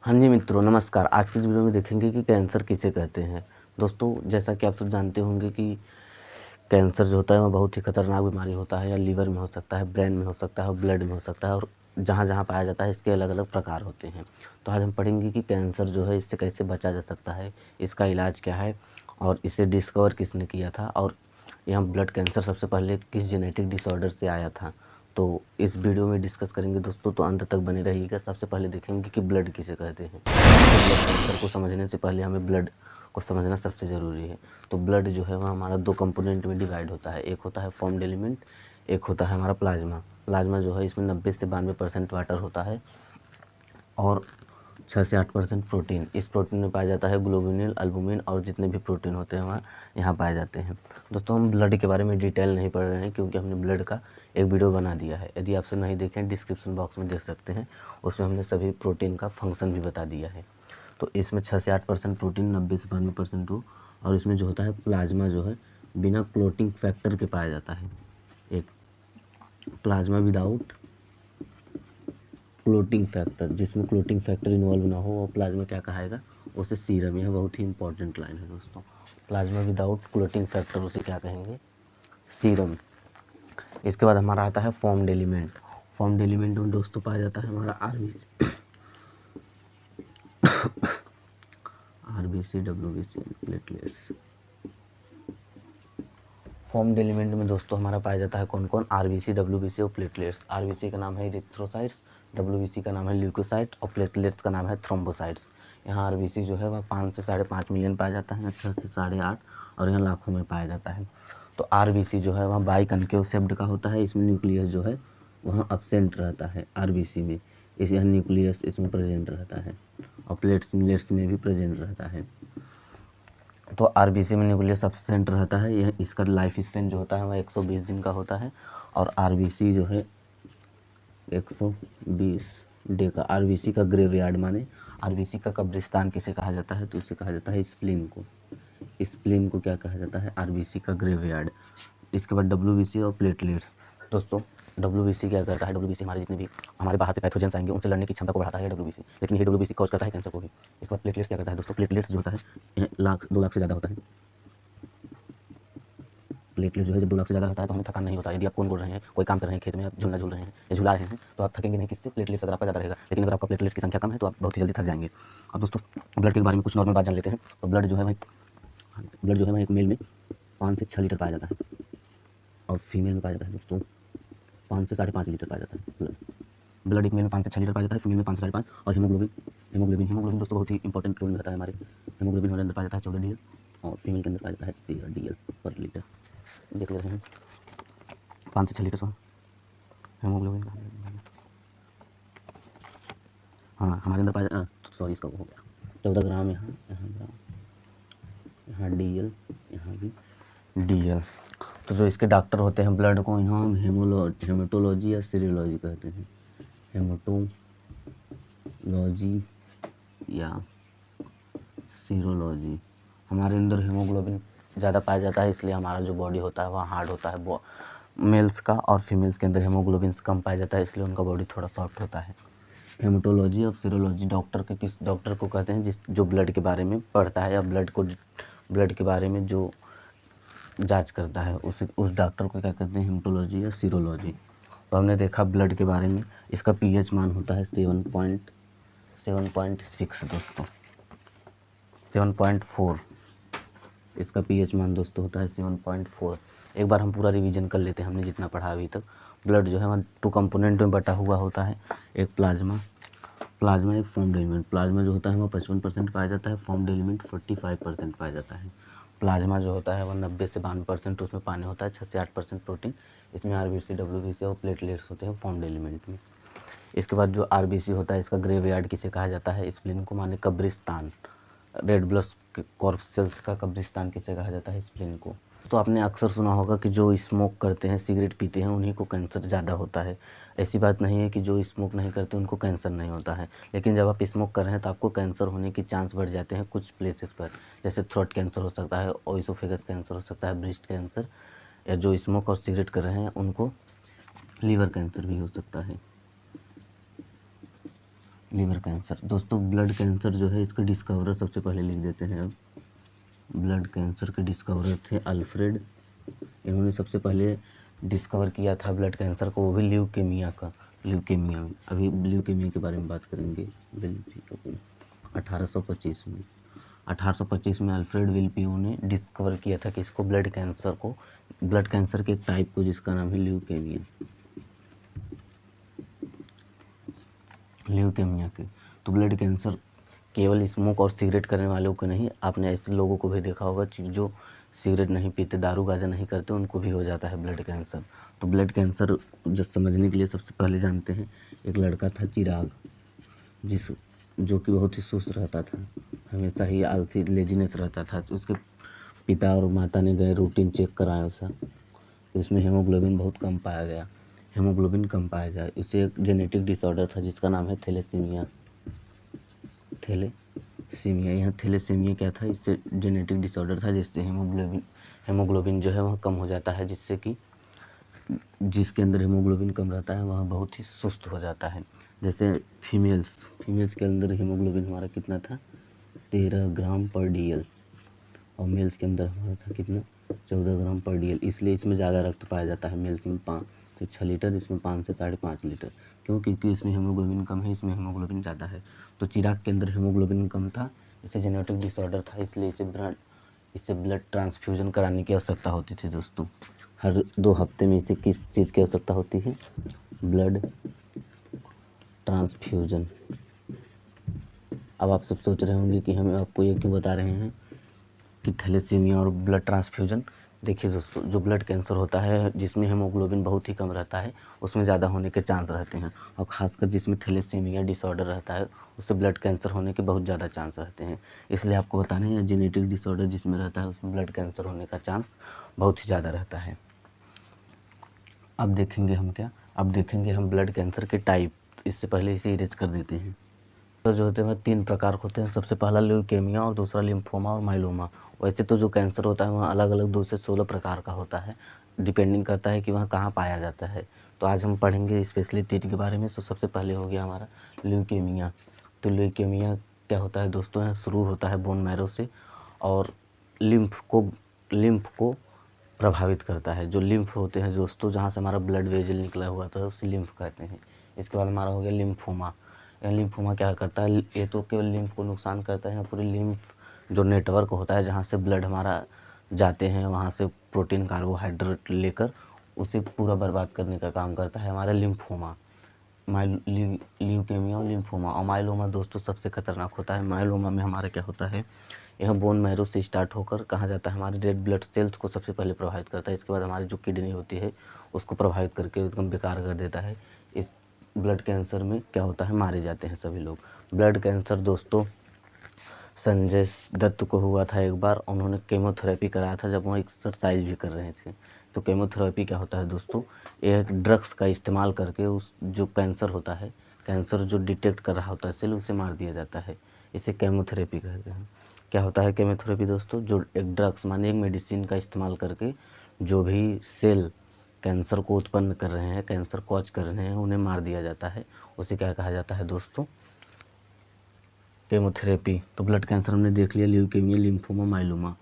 हाँ जी मित्रों, नमस्कार। आज की इस वीडियो में देखेंगे कि कैंसर किसे कहते हैं। दोस्तों, जैसा कि आप सब जानते होंगे कि कैंसर जो होता है वह बहुत ही खतरनाक बीमारी होता है। या लीवर में हो सकता है, ब्रेन में हो सकता है और ब्लड में हो सकता है, और जहाँ-जहाँ पाया जाता है इसके अलग-अलग प्रकार होते हैं। तो आज हम पढ़ेंगे कि कैंसर जो है इससे कैसे बचा जा सकता है, इसका इलाज क्या है और इसे डिस्कवर किसने किया था, और यहाँ ब्लड कैंसर सबसे पहले किस जेनेटिक डिसऑर्डर से आया था। तो इस वीडियो में डिस्कस करेंगे दोस्तों, तो अंत तक बने रहिएगा। सबसे पहले देखेंगे कि ब्लड किसे कहते हैं। ब्लड कैंसर को समझने से पहले हमें ब्लड को समझना सबसे ज़रूरी है। तो ब्लड जो है वह हमारा दो कंपोनेंट में डिवाइड होता है। एक होता है फॉर्म्ड एलिमेंट, एक होता है हमारा प्लाज्मा। प्लाज्मा जो है इसमें 90 से 92% वाटर होता है और 6 से 8% प्रोटीन। इस प्रोटीन में पाया जाता है ग्लोबुलिन, अल्बुमिन और जितने भी प्रोटीन होते हैं वहाँ यहाँ पाए जाते हैं। दोस्तों, हम ब्लड के बारे में डिटेल नहीं पढ़ रहे हैं क्योंकि हमने ब्लड का एक वीडियो बना दिया है। यदि आपसे नहीं देखें, डिस्क्रिप्शन बॉक्स में देख सकते हैं। उसमें हमने सभी प्रोटीन का फंक्शन भी बता दिया है। तो इसमें 6 से 8% प्रोटीन, 90 से 92% हो, और इसमें जो होता है प्लाज्मा जो है बिना क्लोटिंग फैक्टर के पाया जाता है। एक प्लाज्मा विदाउट क्लोटिंग फैक्टर, जिसमें क्लोटिंग फैक्टर इन्वॉल्व ना हो, और प्लाज्मा क्या कहाएगा, उसे सीरम। यह बहुत ही इंपॉर्टेंट लाइन है दोस्तों। प्लाज्मा विदाउट क्लोटिंग फैक्टर उसे क्या कहेंगे, सीरम। इसके बाद हमारा आता है फॉर्म्ड एलिमेंट। फॉर्म्ड एलिमेंट में दोस्तों पाया जाता है हमारा RBC, WBC, platelets. Formed element में दोस्तों हमारा पाया जाता है कौन कौन, आरबीसी, डब्ल्यूबीसी और प्लेटलेट्स। आरबीसी का नाम है इरिथ्रोसाइट्स, डब्ल्यूबीसी का नाम है ल्यूकोसाइट और प्लेटलेट्स का नाम है थ्रोम्बोसाइट्स। यहाँ आरबीसी जो है वह 5 से 5.5 मिलियन पाया जाता है, 6 से 8.5, और यहाँ लाखों में पाया जाता है। तो आरबीसी जो है वह बाई कनकेव शेप्ड का होता है। इसमें न्यूक्लियस जो है वहाँ अब्सेंट रहता है आरबीसी में। इस यहाँ न्यूक्लियस इसमें प्रेजेंट रहता है, और प्लेट्स में भी प्रेजेंट रहता है। तो आरबीसी में न्यूक्लियस एब्सेंट रहता है। यह इसका लाइफ स्पेन जो होता है वह 120 दिन का होता है, और आरबीसी जो है 120 डे का। आरबीसी का ग्रेवयार्ड माने आरबीसी का कब्रिस्तान किसे कहा जाता है, तो इसे कहा जाता है स्प्लीन को। स्प्लीन को क्या कहा जाता है, आरबीसी का ग्रेवयार्ड। इसके बाद डब्ल्यूबीसी और प्लेटलेट्स। दोस्तों, डब्ल्यूबीसी क्या करता है, डब्ल्यूबीसी हमारे जितने भी हमारे बाहर से पैथोजेंस आएंगे उनसे लड़ने की क्षमता को बढ़ाता है डब्ल्यूबीसी, लेकिन ये डब्ल्यूबीसी कॉज करता है कैंसर को भी। इसके बाद प्लेटलेट्स क्या करता है दोस्तों, प्लेटलेट्स जो होता है यह 2 लाख से ज़्यादा होता है। प्लेटलेट जो है जब 2 लाख से ज़्यादा रहता है तो हमें थकान नहीं होता है। यदि आप कौन बोल रहे हैं, कोई काम कर रहे हैं, खेत में आप झूलना झूल रहे हैं या झुला रहे हैं, तो आप थकेंगे नहीं किससे, प्लेटलेट्स अगर आपका ज़्यादा रहेगा। लेकिन अगर आपका प्लेटलेट्स की संख्या कम है तो आप बहुत ही जल्दी थक जाएंगे। अब दोस्तों, ब्लड के बारे में कुछ नॉर्मल बात जान लेते हैं। तो ब्लड जो है वह एक मेल में 5 से 6 लीटर पाया जाता है, और फीमेल में पाया जाता है दोस्तों 5 से 5.5 लीटर पाया जाता है। ब्लड एक मेल में 5 से 6 लीटर पाया जाता है, फीमेल में 5 से 5.5। और हीमोग्लोबिन दोस्तों बहुत ही इंपॉर्टेंट रोल निभाता है हमारे। हीमोग्लोबिन हमारे अंदर पाया जाता है 14 DL, और फीमेल के अंदर पाया जाता है 13 DL पर लीटर। देख ले रहे हैं 5 से 6 लीटर हीमोग्लोबिन का। हाँ, हमारे अंदर पाया, सॉरी इसका वो हो गया 14 ग्राम। यहाँ DL, यहाँ भी DL। तो जो इसके डॉक्टर होते हैं ब्लड को, यहाँ हम हेमेटोलॉजी या सीरोलॉजी कहते हैं। हेमेटोलॉजी या सीरोलॉजी। हमारे अंदर हीमोग्लोबिन ज़्यादा पाया जाता है, इसलिए हमारा जो बॉडी होता है वह हार्ड होता है मेल्स का, और फीमेल्स के अंदर हीमोग्लोबिन कम पाया जाता है, इसलिए उनका बॉडी थोड़ा सॉफ्ट होता है। हेमेटोलॉजी और सीरोलॉजी किस डॉक्टर को कहते हैं, जो ब्लड के बारे में पढ़ता है, या ब्लड के बारे में जो जांच करता है, उस डॉक्टर को क्या कहते हैं, हेमेटोलॉजी या सीरोलॉजी। तो हमने देखा ब्लड के बारे में, इसका पीएच मान होता है 7.6 दोस्तों, 7.4। इसका पीएच मान दोस्तों होता है 7.4। एक बार हम पूरा रिवीजन कर लेते हैं हमने जितना पढ़ा अभी तक। ब्लड जो है वह 2 कंपोनेंट में बटा हुआ होता है। एक प्लाज्मा एक फॉर्म्ड एलिमेंट। प्लाज्मा जो होता है वह 55% पाया जाता है, फॉर्म्ड एलिमेंट 45% पाया जाता है। प्लाज्मा जो होता है वह 90 से 92% उसमें पानी होता है, 6 से 8% प्रोटीन। इसमें आरबीसी, डब्ल्यूबीसी और प्लेटलेट्स होते हैं फॉर्म्ड एलिमेंट में। इसके बाद जो आरबीसी होता है इसका ग्रेवयार्ड किसे कहा जाता है, स्प्लीन को, माने कब्रिस्तान। रेड ब्लड कॉर्पसेल्स का कब्रिस्तान किसे कहा जाता है, स्प्लीन को। तो आपने अक्सर सुना होगा कि जो स्मोक करते हैं, सिगरेट पीते हैं, उन्हीं को कैंसर ज़्यादा होता है। ऐसी बात नहीं है कि जो स्मोक नहीं करते उनको कैंसर नहीं होता है, लेकिन जब आप स्मोक कर रहे हैं तो आपको कैंसर होने की चांस बढ़ जाते हैं कुछ प्लेसेस पर। जैसे थ्रोट कैंसर हो सकता है, ओइसोफेगस कैंसर हो सकता है, ब्रेस्ट कैंसर, या जो स्मोक और सिगरेट कर रहे हैं उनको लीवर कैंसर भी हो सकता है। Liver cancer. दोस्तों ब्लड कैंसर जो है इसके डिस्कवरर सबसे पहले लिख देते हैं। अब ब्लड कैंसर के डिस्कवरर थे अल्फ्रेड। इन्होंने सबसे पहले डिस्कवर किया था ब्लड कैंसर को, वो भी ल्यूकेमिया का। ल्यूकेमिया, अभी ल्यूकेमिया के बारे में बात करेंगे। 1825 में 1825 में अल्फ्रेड विल्पियो ने डिस्कवर किया था कि इसको ब्लड कैंसर के एक टाइप को, जिसका नाम है ल्यूकेमिया के। तो ब्लड कैंसर केवल स्मोक और सिगरेट करने वालों को नहीं, आपने ऐसे लोगों को भी देखा होगा जो सिगरेट नहीं पीते, दारू गांजा नहीं करते, उनको भी हो जाता है ब्लड कैंसर। तो ब्लड कैंसर जो समझने के लिए सबसे पहले जानते हैं, एक लड़का था चिराग, जो कि बहुत ही सुस्त रहता था, हमेशा ही आलसी लेजीनेस रहता था। तो उसके पिता और माता ने गए रूटीन चेक कराया उसका, तो इसमें हीमोग्लोबिन कम पाया गया। इसे एक जेनेटिक डिसऑर्डर था जिसका नाम है थैलेसीमिया। यहाँ थैलेसीमिया क्या था, इससे जेनेटिक डिसऑर्डर था जिससे हीमोग्लोबिन जो है वह कम हो जाता है, जिससे कि जिसके अंदर हीमोग्लोबिन कम रहता है वह बहुत ही सुस्त हो जाता है। जैसे फीमेल्स के अंदर हीमोग्लोबिन हमारा कितना था, 13 ग्राम पर DL, और मेल्स के अंदर हमारा था कितना, 14 ग्राम पर DL। इसलिए इसमें ज़्यादा रक्त पाया जाता है। मेल्स में 5 से 6 लीटर, इसमें 5 से 5.5 लीटर। क्यों? क्योंकि इसमें हीमोग्लोबिन कम है, इसमें हीमोग्लोबिन ज़्यादा है। तो चिराग के अंदर हीमोग्लोबिन कम था, इसे जेनेटिक डिसऑर्डर था, इसलिए इसे ब्लड ट्रांसफ्यूजन कराने की आवश्यकता होती थी। दोस्तों हर 2 हफ्ते में इसे किस चीज़ की आवश्यकता होती है, ब्लड ट्रांसफ्यूजन। अब आप सब सोच रहे होंगे कि हमें आपको ये क्यों बता रहे हैं कि थैलेसीमिया और ब्लड ट्रांसफ्यूजन। देखिए दोस्तों, जो ब्लड कैंसर होता है जिसमें हीमोग्लोबिन बहुत ही कम रहता है, उसमें ज़्यादा होने के चांस रहते हैं, और ख़ासकर जिसमें थैलेसीमिया डिसऑर्डर रहता है उससे ब्लड कैंसर होने के बहुत ज़्यादा चांस रहते हैं। इसलिए आपको बताना है, जेनेटिक डिसऑर्डर जिसमें रहता है उसमें ब्लड कैंसर होने का चांस बहुत ही ज़्यादा रहता है। अब देखेंगे हम ब्लड कैंसर के टाइप। इससे पहले इसे इरेज कर देते हैं। तो जो होते हैं 3 प्रकार होते हैं। सबसे पहला ल्यूकेमिया, और दूसरा लिम्फोमा और माइलोमा। वैसे तो जो कैंसर होता है वह अलग अलग 2 से 16 प्रकार का होता है, डिपेंडिंग करता है कि वह कहाँ पाया जाता है। तो आज हम पढ़ेंगे स्पेशली 3 के बारे में। तो सबसे पहले हो गया हमारा ल्यूकेमिया। तो ल्यूकेमिया क्या होता है दोस्तों, यह शुरू होता है बोन मैरो से, और लिम्फ को प्रभावित करता है। जो लिम्फ होते हैं दोस्तों, जहाँ से हमारा ब्लड वेजल निकला हुआ था उसे लिम्फ कहते हैं। इसके बाद हमारा हो गया लिम्फोमा। लिम्फोमा क्या करता है, ये तो केवल लिम्फ को नुकसान करता है, पूरी लिम्फ जो नेटवर्क होता है जहाँ से ब्लड हमारा जाते हैं, वहाँ से प्रोटीन कार्बोहाइड्रेट लेकर उसे पूरा बर्बाद करने का काम करता है हमारा लिम्फोमा। ल्यूकेमिया और लिम्फोमा। और माइलोमा दोस्तों सबसे खतरनाक होता है। माइलोमा में हमारा क्या होता है, यह बोन मैरो से स्टार्ट होकर कहाँ जाता है, हमारे रेड ब्लड सेल्स को सबसे पहले प्रभावित करता है। इसके बाद हमारी जो किडनी होती है उसको प्रभावित करके एकदम बेकार कर देता है। इस ब्लड कैंसर में क्या होता है, मारे जाते हैं सभी लोग। ब्लड कैंसर दोस्तों संजय दत्त को हुआ था एक बार, उन्होंने केमोथेरेपी कराया था जब वो एक्सरसाइज भी कर रहे थे। तो केमोथेरेपी क्या होता है दोस्तों, एक ड्रग्स का इस्तेमाल करके उस जो कैंसर होता है, कैंसर जो डिटेक्ट कर रहा होता है सेल, उसे मार दिया जाता है। इसे केमोथेरेपी कहते हैं। क्या होता है केमोथेरेपी दोस्तों, जो एक ड्रग्स माने एक मेडिसिन का इस्तेमाल करके जो भी सेल कैंसर को उत्पन्न कर रहे हैं, कैंसर कॉज कर रहे हैं, उन्हें मार दिया जाता है। उसे क्या कहा जाता है दोस्तों, केमोथेरेपी। तो ब्लड कैंसर हमने देख लिया, ल्यूकेमिया, लिम्फोमा, माइलोमा।